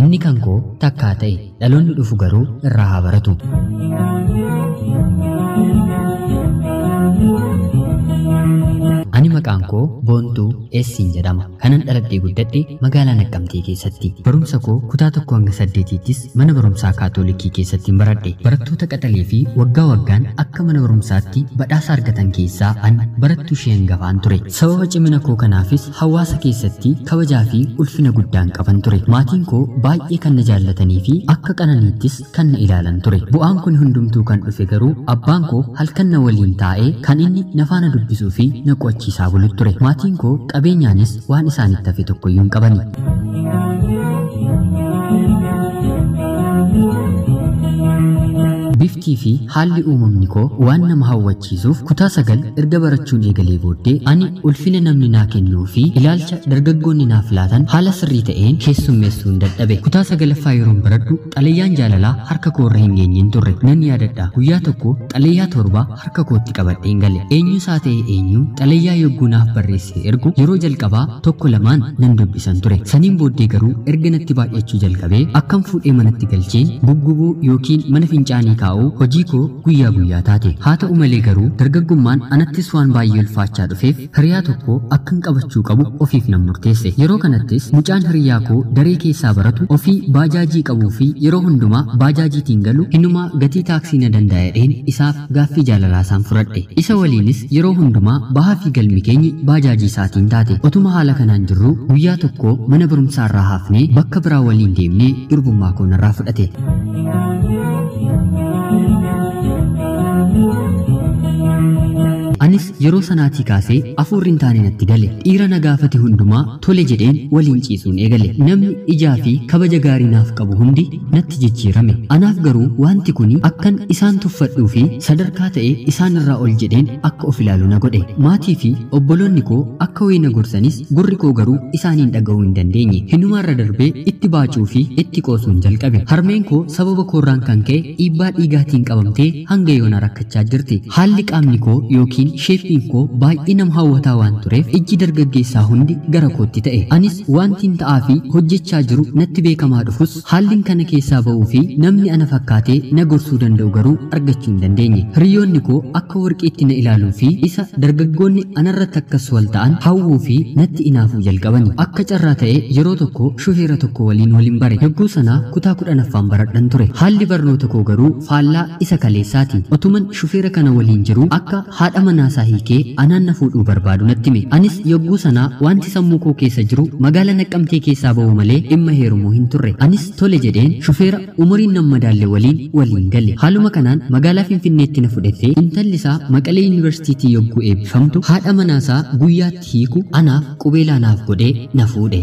Inni kan koo takkaa ta'e dhaloonni dhufu garuu irraa haa baratu. Ani maqaan koo Boontuu Eessiin jedhama. Kanan dhaladhee guddadhe magaalaa Naqqamtee keessatti. Barumsa koo kutaa 1 hanga 8ttis mana barumsaa Kaatoolikii keessatti baradhe. Barattoota qaxalee fi waggaa waggaan akka mana barumsaatti badhaasa argatan keessaa an barattuu ishee hangafaan ture. Sababa cimina koo kanaafis hawaasa keessatti kabajaa fi ulfina guddaan qaban ture. Maatiin koo baay'ee kan na jaallatanii fi akka qananiittis kan na ilaalan ture. Bu'aan kun hundumtuu kan dhufe garuu abbaan koo halkan na waliin taa'ee kan inni na faana dubbisuu fi na qo'achiisaa bulu ture. Maatiin koo qabeenyaanis waan isaanitti hafe tokkoyyuu hin qabani. Biftii fi haalli uumamni koo waan nama hawwachiisuuf kutaa 9 erga barachuun eegalee booddee ani ulfina namni naa kennuu fi ilaalcha dargaggoonni naaf laatan haala sirrii ta'een keessummeessuu hin dadhabe. Kutaa 9ffaa yeroon baradhu xalayyaan jaalalaa harka koo irra hin geenyeen turre. Nan yaadadha guyyaa tokko xalayyaa 7 harka kootti qabadheen gale. Eenyu isaa ta'e eenyu xalayyaa yogguu naaf barreessee ergu yeroo jalqabaa 1-2 nan dubbisan ture. Saniin booddee garuu erga natti baay'achuu jalqabee akkan fuudhee manatti galcheen guggubuu yookiin mana fincaanii hojii koo guyyaa guyyaa taate. Haa ta'u malee garuu dargaggummaan anattis waan baay'ee ulfaachaa dhufeef hiriyaa tokko akkan qabachuu qabu ofiif nan murteesse. Yeroo kanattis mucaan hiriyaa koo daree keessaa baratu ofii baajaajii qabuu fi yeroo hundumaa baajaajiitiin galu innumaa gatii taaksii na danda'een isaaf gaaffii jaalalaa isaan fudhadhe. Isa waliinis yeroo hundumaa bahaa fi galmi keenyi baajaajii isaatiin taate. Otuma haala kanaan jirru guyyaa tokko mana barumsaarraa hafnee bakka biraa waliin deemnee durbummaa koo narraa fudhate. Anis yeroo sanaatii kaasee afuurri hin taane natti gale. Dhiira na gaafate hundumaa tole jedheen waliin ciisuun eegale. Namni ijaa fi kabaja gaarii naaf qabu hundi natti jijjiirame. Anaaf garuu wanti kun akkan isaan tuffadhuu fi sadarkaa ta'e isaan irraa ol jedheen akka of ilaalu na godhe. Maatii fi obboloonni koo akka wayii na gorsanis gurri koo garuu isaaniin dhaga'uu hin dandeenye. Hinumaarra darbee itti baacuu fi itti qoosuun jalqabe. Harmeen koo sababa koorraan kan ka'e dhiibbaa dhiigaatiin qabamtee hanga yoona rakkachaa jirti. Haalli qaamni koo yookiin sheepiin koo baay'ee nama hawwataa waan tureef ijji dargaggeessaa hundi gara kootti ta'e. Anis wantiin ta'aa fi hojjechaa jiru natti beekamaa dhufus haalliin kana keessaa ba'uu fi namni ana fakkaatee na gorsuu danda'u garuu argachuu hin dandeenye. Hiriyoonni koo akka warqiitti na ilaaluu fi isa dargaggoonni anarratti akkas wal ta'an hawwuu fi natti inaafuu jalqabani. Akka carraa ta'e yeroo tokko shufeera tokko waliin bare. Yogguu sana kutaa 10ffaan baradhan ture. Haalli barnoota koo garuu faallaa isa kaleessaati. Otuman shufeera kana waliin jiru akka haadha manaasaa hiikee anaan na fuudhuu barbaadu natti hime. Anis yogguu sana wanti sammuu koo keessa jiru magaalaa Naqqamtee keessaa ba'u malee dhimma heerumuu hin turre. Anis tole jedheen shufeera umuriin nama madaalle waliin galle. Haaluma kanaan magaalaa Finfinneetti na fudhattee intalli isaa Maqalee Yuunivarsiitii yogguu eebbifamtu haadha manaasaa guyyaatti hiiku anaaf qubeelaa naaf godhee na fuudhe.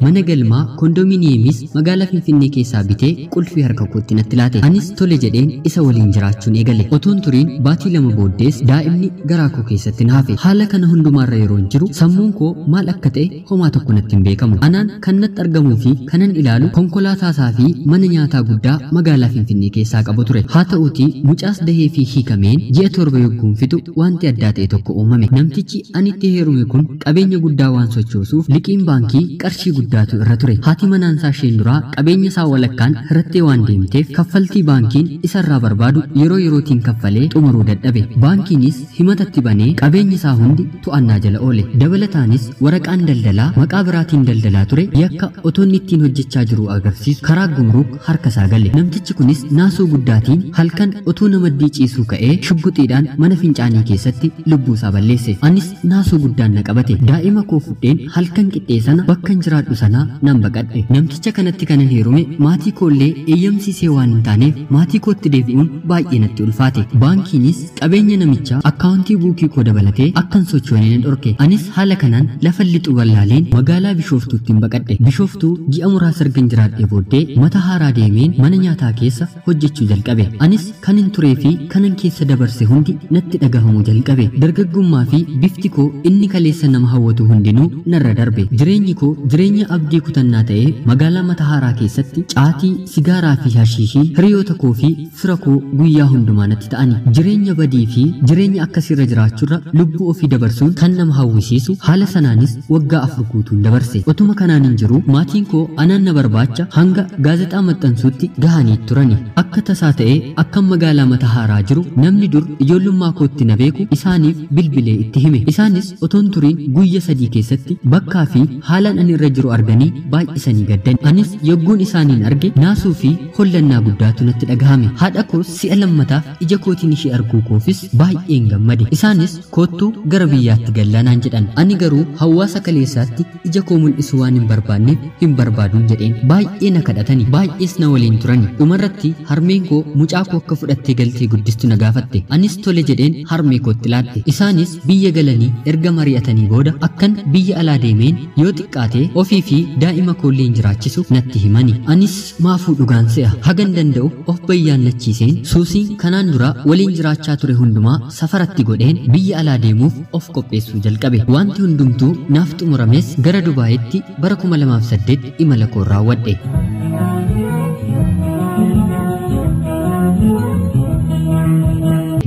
Mana galmaa kondominiyeemis magaalaa Finfinnee keessaa bitee qulfii harka kootti natti laate. Anis tole jedheen isa waliin jiraachuun eegale. Otoon turiin baatii 2 booddees daa'imni garaa koo keessatti na hafe. Haala kana hundumaarra yeroon jiru sammuun koo maal akka ta'e homaa tokko natti hin beekamu. Anaan kan natti argamuu fi kanan ilaalu konkolaataasaa fi mana nyaataa guddaa magaalaa Finfinnee keessaa qabu ture. Haa ta'uutii mucaas dahee fi hiikameen ji'a 7 yogguun fixu wanti addaa ta'e tokko uumame. Namtichi ani itti heerume kun qabeenya guddaa waan sochoosuuf liqiin baankii qarshii guddaatu irra ture. Haati manaasaa isheen duraa qabeenya isaa walakkaan hirattee waan deemteef kaffaltii baankiin isarraa barbaadu yeroo yerootiin kaffalee xumuruu dadhabe. Baankiinis himatatti banee qabeenyi isaa hundi to'annaa jala oole. Dabalataanis waraqaan daldalaa maqaa biraatiin daldalaa ture yakka otoonni ittiin hojjechaa jiru agarsiisu karaa gumruuk harka isaa gale. Namtichi kunis naasuu guddaatiin halkan otuu namaddii ciisuu ka'ee shubbuxiidhaan mana fincaanii keessatti lubbuu isaa balleesse. Anis naasuu guddaan na qabate. Daa'ima koo fudheen halkan qixxee sana bakkan jiraadhu sanaa nan baqadhe. Namticha kanatti kanan heerume maatii koollee eeyyamsiisee waan hin taaneef maatii kootti deebi'uun baay'ee natti ulfaate. Baankiinis qabeenya namichaa akkaawuntii buukii koo dabalatee akkan sochoone nan dhorke. Anis haala kanaan lafa lixu wallaaleen magaalaa Bishooftuutti baqadhe. Bishooftuu ji'a muraasa ergan jiraadhee booddee mata haaraa deemeen mana nyaataa keessa hojjechuu jalqabe. Anis kanin turee fi kanan keessa dabarse hundi natti dhagahamuu jalqabe. Dargaggummaa fi bifti koo inni kaleessa nama hawwatu hundinuu narra darbe. Jireenyi koo jireenya abdii kutannaa ta'ee magaalaa Matahaaraa keessatti caatii, sigaaraa fi hashiishii hiriyoota koo fi fira koo guyyaa hundumaa natti ta'ani. Jireenya badii fi jireenya akkasirra jiraachuurra lubbuu ofii dabarsuun kan nama hawwisiisu. Haala sanaanis waggaa 4 guutuun dabarse. Otuma kanaan hin jiru maatiin koo anaan na barbaacha hanga gaazexaa maxxansuutti gahanii turani. Akka tasaa ta'ee akka magaalaa Matahaaraa jiru namni dur ijoollummaa kootti na beeku isaaniif bilbilee itti hime. Isaanis otoon turiin guyya 3 keessatti bakkaa fi haalaan ani irra jiru arganii baay'isanii gaddan. Anis yogguun isaaniin arge naasuu fi hollannaa guddaatu natti dhagahame. Haadha koos si'a lammataaf ija kootiin ishee arguu koofis baay'een gammade. Isaanis koottuu gara biyyaatti gallanaan jedhan. Ani garuu hawaasa kaleessaatti ija koo mul'isu waan hin barbaanneef hin barbaaduun jedheen. Baay'ee na kadhatani, baay'ees na waliin turani. Dhumarratti harmeen koo mucaa koo akka fudhattee galtee guddistu na gaafatte. Anis tole jedheen harmee kootti laadhe. Isaanis biyya galanii erga mari'atanii booda akkan biyya alaa deemeen yoo xiqqaate ofii fi daa'ima koollee hin jiraachisu natti himani. Anis maafuu dhugaan se'a hagan danda'u of bayyaannachiiseen suusiin kanaan dura waliin jiraachaa ture hundumaa safaratti godheen biyya alaa deemuuf of qopheessuu jalqabe. Wanti hundumtuu naaf xumurames gara Dubaayitti bara 2008 imala koo raawwadhe.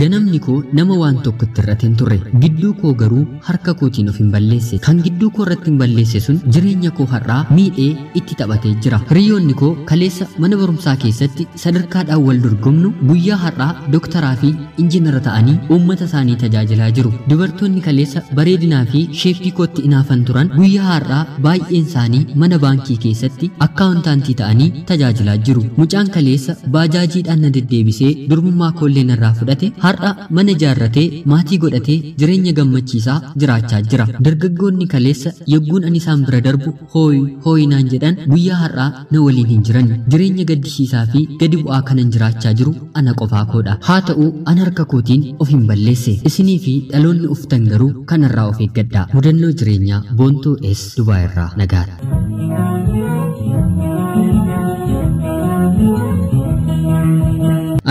Ganamni koo nama waan tokkotti irratti hin turre. Gidduu koo garuu harka kootiin of hin balleesse. Kan gidduu koo irratti hin balleesse sun jireenya koo har'aa miidhee itti taphatee jira. Hiriyoonni koo kaleessa mana barumsaa keessatti sadarkaadhaan wal dorgomnu guyyaa har'aa dooktaraa fi injiinara ta'anii uummata isaanii tajaajilaa jiru. Dubartoonni kaleessa bareedinaa fi sheeppii kootti inaafan turan guyyaa har'aa baay'een isaanii mana baankii keessatti akkaawuntaantii ta'anii tajaajilaa jiru. Mucaan kaleessa baajaajiidhaan na deddeebisee durbummaa koollee narraa fudhate har'a mana ijaarratee maatii godhatee jireenya gammachiisaa jiraachaa jira. Dargaggoonni kaleessa yogguun ani isaan bira darbu hooyi naan jedhan guyyaa har'aa na waliin hin jiran. Jireenya gaddisiisaa fi gadi bu'aa kanan jiraachaa jiru ana qofaa koodha. Haa ta'u an harka kootiin of hin balleesse. Isinii fi dhaloonni uftan garuu kanarraa of eeggadhaa. Mudannoo jireenyaa Boontuu S Dubaay irraa nagaadha.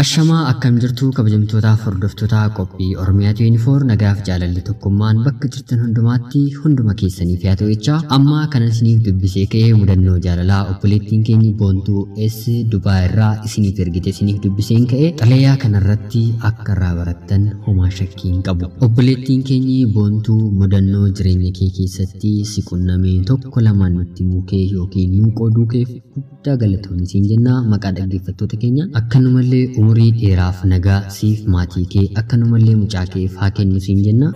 Ashamaa akkam jirtu kabajamtoota hordoftoota qophii Oromiyaa 24 nagaaf jaalalli tokkummaan bakka jirtan hundumaatti hunduma keessaniif yaa ta'u jecha amma kanan isiniif dubbisee ka'ee mudannoo jaalalaa obboleettiin keenya Boontuu S Dubaay irraa isiniif ergite isiniif dubbiseen ka'ee xalayaa kanarratti akka irraa barattan homaa shakkii hin qabu. Obboleettiin keenya Boontuu mudannoo jireenya kee keessatti si qunnamee tokko lamaan nutti mukee yookiin nu qooduu keef guddaa galatoomii siin jenna. Maqaa dhaggeeffattoota keenya akkanumallee umurii dheeraaf nagaa siif maatii kee akkanumallee mucaa keef haa kennu siin jenna.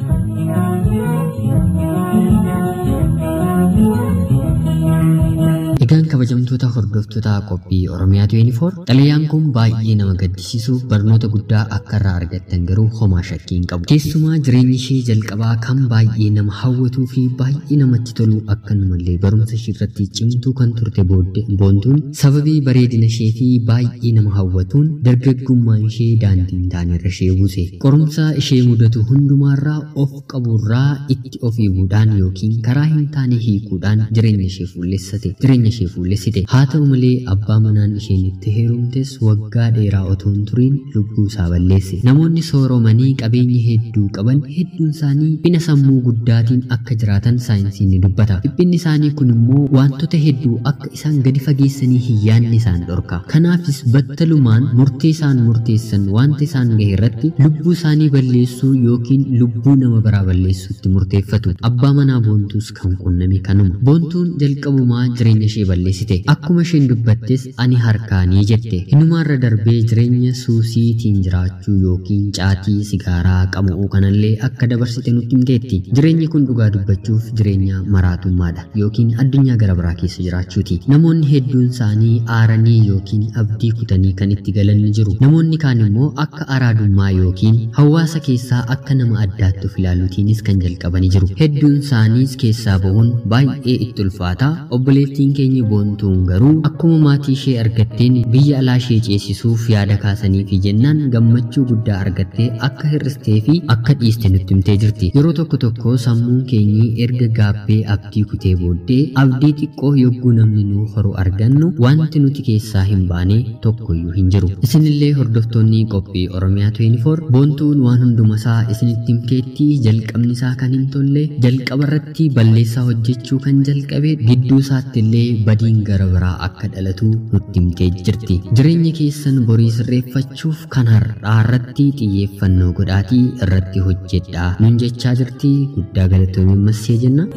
Egaan kabajamtoota hordoftoota qophii Oromiyaa 24 xalayaan kun baay'ee nama gaddisiisuuf barnoota guddaa akka irraa argattan garuu homaa shakkii hin qabu. Keessumaa jireenyi ishee jalqabaa kan baay'ee nama hawwatuu fi baay'ee namatti tolu akkanumallee barumsa ishee irratti cimtuu kan turte Boontuun sababii bareedina ishee fi baay'ee nama hawwatuun dargaggummaan ishee daandii hin taane irra ishee buuse. Qorumsa ishee mudatu hundumaarraa of qaburraa itti of eeguudhaan yookiin karaa hin taane hiikuudhaan jireenya ishee fuullessate. ishee fuullessite. Haa ta'u malee abbaa manaan isheen itti heerumtes waggaa dheeraa otoo hin turiin lubbuu isaa balleesse. Namoonni sooromanii qabeenya hedduu qaban hedduun isaanii dhina sammuu guddaatiin akka jiraatan saayinsiin ni dubbata. Dhiphinni isaanii kun immoo wantoota hedduu akka isaan gadi fageessanii hin yaadne isaan dhorka. Kanaafis battalumaan murtee isaan murteessan wanta isaan gahe irratti lubbuu isaanii balleessuu yookiin lubbuu nama biraa balleessuutti murteeffatu. Abbaa manaa Boontuus kan qunname kanuma. Boontuun jalqabumaa jireenya ishee balleessite. Akkuma isheen dubbattes ani harkaanii jette. Hinumaarra darbee jireenya suusiitiin jiraachuu yookiin caatii sigaaraa qamu'uu kanallee akka dabarsite nutti himteetti. Jireenyi kun dhugaa dubbachuuf jireenya maraatummaadha yookiin addunyaa gara biraa keessa jiraachuuti. Namoonni hedduun isaanii aaranii yookiin abdii kutanii kan itti galan ni jiru. Namoonni kaan immoo akka araadummaa yookiin hawaasa keessaa akka nama addaatti of ilaaluutiinis kan jalqabanii jiru. Hedduun isaaniis keessaa bahuun baay'ee itti ulfaata. Obboleettiin keenya Hordoftoonni boontuun garuu akkuma maatii ishee argatteen biyya alaa ishee ceesisuuf yaada kaasanii fi jennaan gammachuu guddaa argattee akka hir'istee fi akka dhiiste nutti himtee jirti. Yeroo tokko sammuun keenyi erga gaabbee abdii kutee booddee abdii xiqqoo yogguu namni nu horu argannu wanti nuti keessaa hin baane tokkoyyuu hin jiru. Isinillee hordoftoonni qophii Oromiyaa 24 boontuun waan hundumasaa isinitti himteetti jalqabni isaa kan hin tolle jalqaba irratti balleessaa hojjechuu kan jalqabe gidduu isaatti illee badiin gara biraa akka dhalatu nutti himtee jirti. Jireenya keessan borii sirreeffachuuf kan har'aa irratti xiyyeeffannoo godhaatii irratti hojjedhaa nun jechaa jirti. Guddaa galatoomii massee jenna.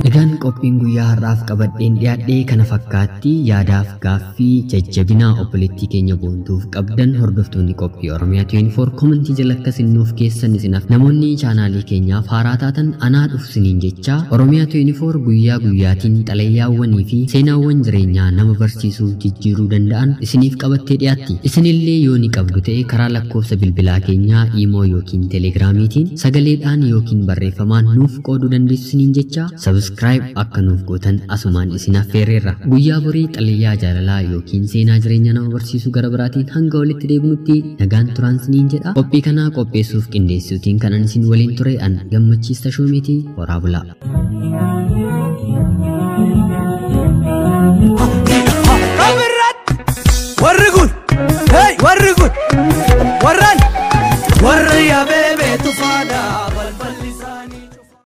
Egaan qophiin guyyaa har'aaf qabadheen dhiyaadhee kana fakkaatti yaadaaf gaaffii jajjabinaa obboleettii keenya boontuuf qabdan hordoftoonni qophii Oromiyaa 24 komentii jala akkasinuuf keessan isinaaf namoonni chaanaalii keenyaaf haaraa taatan anaa dhufsiniin jecha Oromiyaa 24 guyyaa guyyaatiin xalayyaawwanii fi seenaawwan jireenyaa nama barsiisuuf jijjiiruu danda'an isiniif qabattee dhiyaatti. Isinillee yoo ni qabdu ta'e karaa lakkoofsa bilbilaa keenyaa iimoo yookiin teelegraamiitiin sagaleedhaan yookiin barreeffamaan nuuf qooduu dandeessiniin jecha subscribe akka nuuf gootan asumaan isin affeerreerra. Guyyaa borii xalayyaa jaalalaa yookiin seenaa jireenya nama barsiisuu gara biraatiin hanga walitti deebinutti nagaan turaan siniin jedha. Qophii kanaa qopheessuuf qindeessuutiin kanan isin waliin ture an gammachiista shoomeetii horaa bulaa. Warri kun